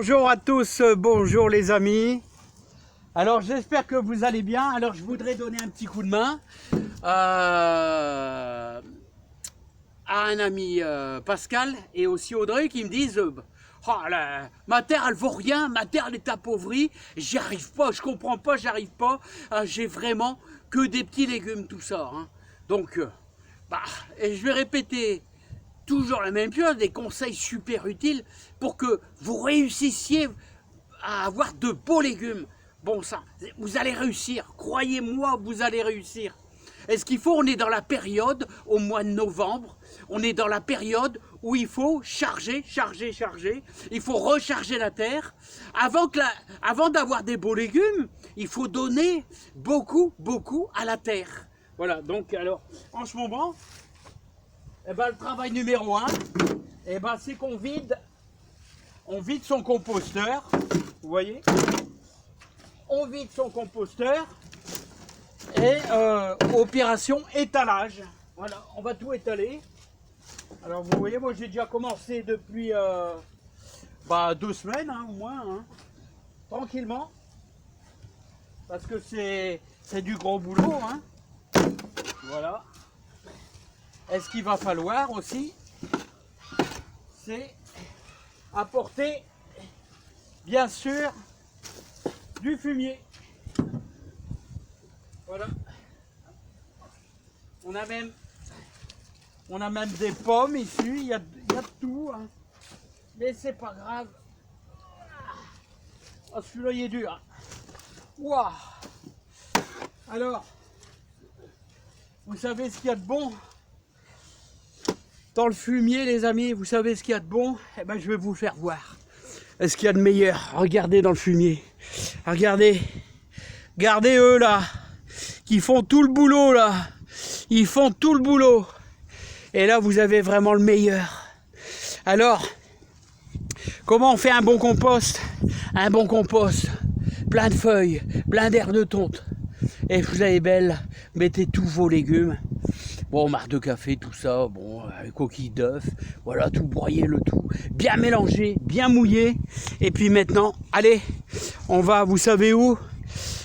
Bonjour à tous, bonjour les amis. Alors j'espère que vous allez bien. Alors je voudrais donner un petit coup de main à un ami Pascal et aussi Audrey qui me disent oh, ma terre elle vaut rien, ma terre elle est appauvrie, j'y arrive pas, je comprends pas, j'arrive pas, j'ai vraiment que des petits légumes tout ça. Hein. Donc et je vais répéter toujours la même chose, des conseils super utiles pour que vous réussissiez à avoir de beaux légumes. Bon sang, vous allez réussir, croyez-moi, vous allez réussir. Et ce qu'il faut, on est dans la période, au mois de novembre, on est dans la période où il faut charger, il faut recharger la terre. Avant d'avoir des beaux légumes, il faut donner beaucoup à la terre. Voilà, donc alors, en ce moment, eh ben, le travail numéro 1, eh ben, c'est qu'on vide son composteur, vous voyez, on vide son composteur et opération étalage. Voilà, on va tout étaler. Alors vous voyez, moi j'ai déjà commencé depuis 2 semaines hein, au moins, hein, tranquillement, parce que c'est du gros boulot. Hein. Voilà. Et ce qu'il va falloir aussi, c'est apporter, bien sûr, du fumier. Voilà. On a même des pommes ici, il y a de tout. Hein. Mais c'est pas grave. Oh, celui-là, il est dur. Waouh. Alors, vous savez ce qu'il y a de bon dans le fumier, les amis, vous savez ce qu'il y a de bon? Eh ben, je vais vous faire voir. Ce qu'il y a de meilleur. Regardez dans le fumier. Regardez. Regardez eux là. Qui font tout le boulot là. Ils font tout le boulot. Et là, vous avez vraiment le meilleur. Alors, comment on fait un bon compost? Un bon compost. Plein de feuilles, plein d'air de tonte. Et vous avez belle, mettez tous vos légumes. Bon, marc de café, tout ça, bon, coquille d'œuf, voilà, tout broyer le tout, bien mélanger, bien mouillé. Et puis maintenant, allez, on va, vous savez où?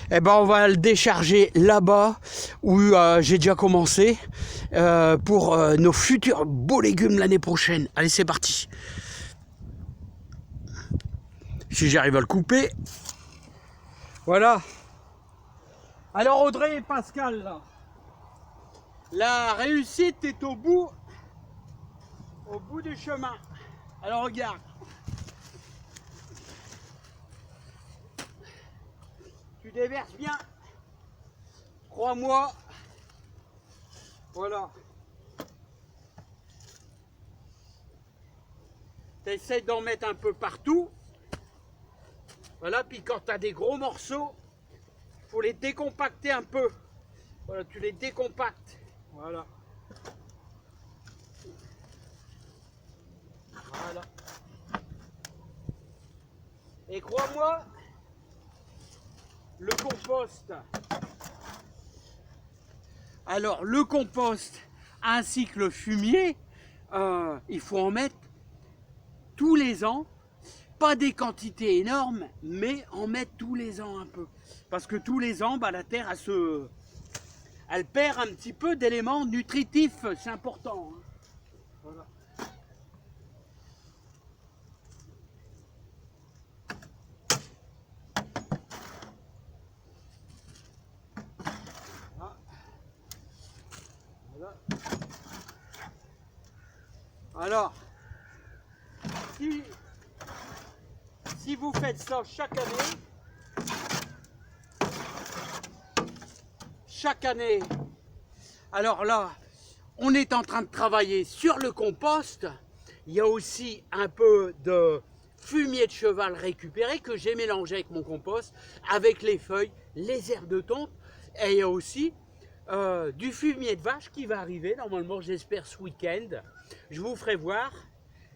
Eh ben, on va le décharger là-bas, où j'ai déjà commencé, pour nos futurs beaux légumes l'année prochaine. Allez, c'est parti. Si j'arrive à le couper. Voilà. Alors, Audrey et Pascal, là. La réussite est au bout du chemin. Alors regarde. Tu déverses bien. Crois-moi. Voilà. Tu essaies d'en mettre un peu partout. Voilà, puis quand tu as des gros morceaux, il faut les décompacter un peu. Voilà, tu les décompactes. Voilà. Voilà. Et crois-moi, le compost. Alors, le compost ainsi que le fumier, il faut en mettre tous les ans. Pas des quantités énormes, mais en mettre tous les ans un peu. Parce que tous les ans, la terre, elle perd un petit peu d'éléments nutritifs, c'est important. Hein. Voilà. Voilà. Alors, si vous faites ça chaque année, alors là, on est en train de travailler sur le compost. Il y a aussi un peu de fumier de cheval récupéré que j'ai mélangé avec mon compost, avec les feuilles, les herbes de tonte. Et il y a aussi du fumier de vache qui va arriver, normalement j'espère ce week-end. Je vous ferai voir.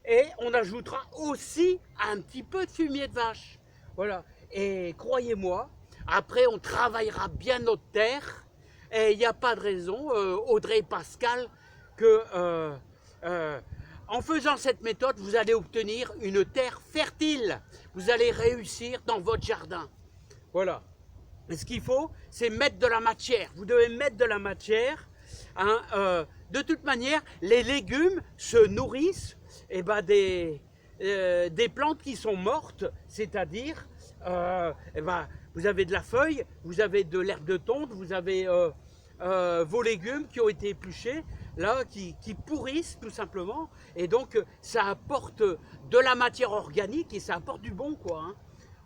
Et on ajoutera aussi un petit peu de fumier de vache. Voilà. Et croyez-moi, après on travaillera bien notre terre. Et il n'y a pas de raison, Audrey et Pascal, que En faisant cette méthode, vous allez obtenir une terre fertile. Vous allez réussir dans votre jardin. Voilà. Et ce qu'il faut, c'est mettre de la matière. Vous devez mettre de la matière. Hein, de toute manière, les légumes se nourrissent des plantes qui sont mortes, c'est-à-dire, vous avez de la feuille, vous avez de l'herbe de tonte, vous avez vos légumes qui ont été épluchés, là, qui pourrissent tout simplement, et donc ça apporte de la matière organique et ça apporte du bon, quoi. Hein.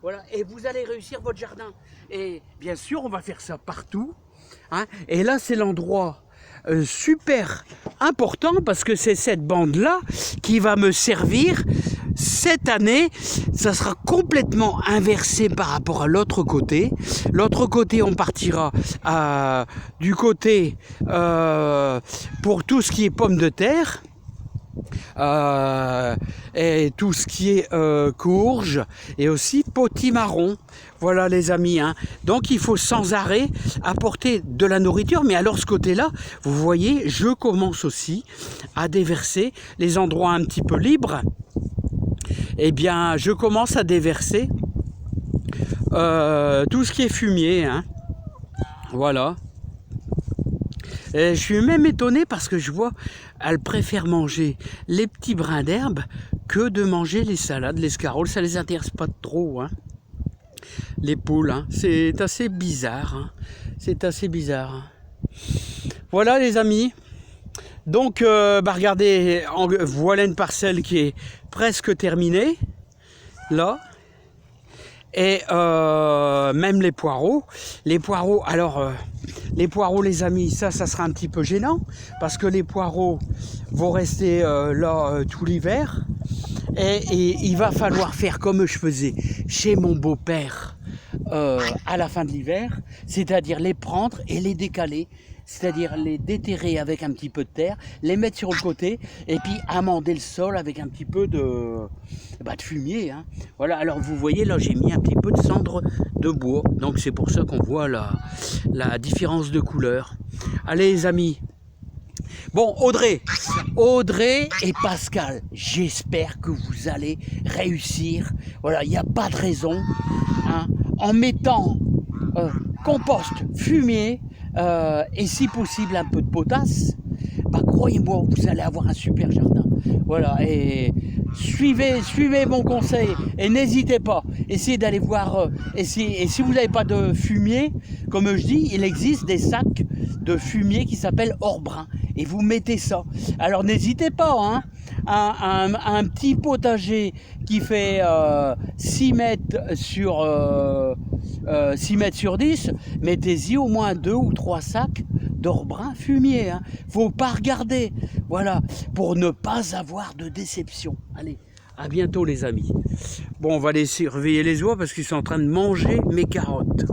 Voilà, et vous allez réussir votre jardin. Et bien sûr, on va faire ça partout. Hein. Et là, c'est l'endroit super important parce que c'est cette bande-là qui va me servir. Cette année, ça sera complètement inversé par rapport à l'autre côté. L'autre côté, on partira du côté pour tout ce qui est pommes de terre. Et tout ce qui est courge et aussi potimarron. Voilà les amis, hein. Donc il faut sans arrêt apporter de la nourriture, mais alors ce côté-là, vous voyez, je commence aussi à déverser les endroits un petit peu libres. Eh bien, je commence à déverser tout ce qui est fumier, hein. Voilà. Et je suis même étonné parce que je vois, elles préfèrent manger les petits brins d'herbe que de manger les salades, les scaroles. Ça les intéresse pas trop, hein. Les poules, hein. C'est assez bizarre, hein. C'est assez bizarre. Voilà les amis. Donc, regardez, voilà une parcelle qui est presque terminée, là. Et même les poireaux, alors les poireaux les amis, ça sera un petit peu gênant parce que les poireaux vont rester là tout l'hiver et il va falloir faire comme je faisais chez mon beau-père à la fin de l'hiver, c'est-à-dire les prendre et les décaler. C'est-à-dire les déterrer avec un petit peu de terre, les mettre sur le côté et puis amender le sol avec un petit peu de fumier. Hein. Voilà, alors vous voyez là j'ai mis un petit peu de cendre de bois, donc c'est pour ça qu'on voit la différence de couleur. Allez les amis. Bon Audrey et Pascal, j'espère que vous allez réussir. Voilà, il n'y a pas de raison. Hein, en mettant compost, fumier, et si possible un peu de potasse, croyez-moi, vous allez avoir un super jardin. Voilà, et suivez mon conseil et n'hésitez pas, essayez d'aller voir, et si vous n'avez pas de fumier, comme je dis, il existe des sacs de fumier qui s'appellent hors-brun, et vous mettez ça. Alors n'hésitez pas, hein, un petit potager qui fait 6 mètres sur 10, mettez-y au moins 2 ou 3 sacs d'or-brun fumier. Hein. Faut pas regarder, voilà, pour ne pas avoir de déception. Allez, à bientôt les amis. Bon, on va aller surveiller les oies parce qu'ils sont en train de manger mes carottes.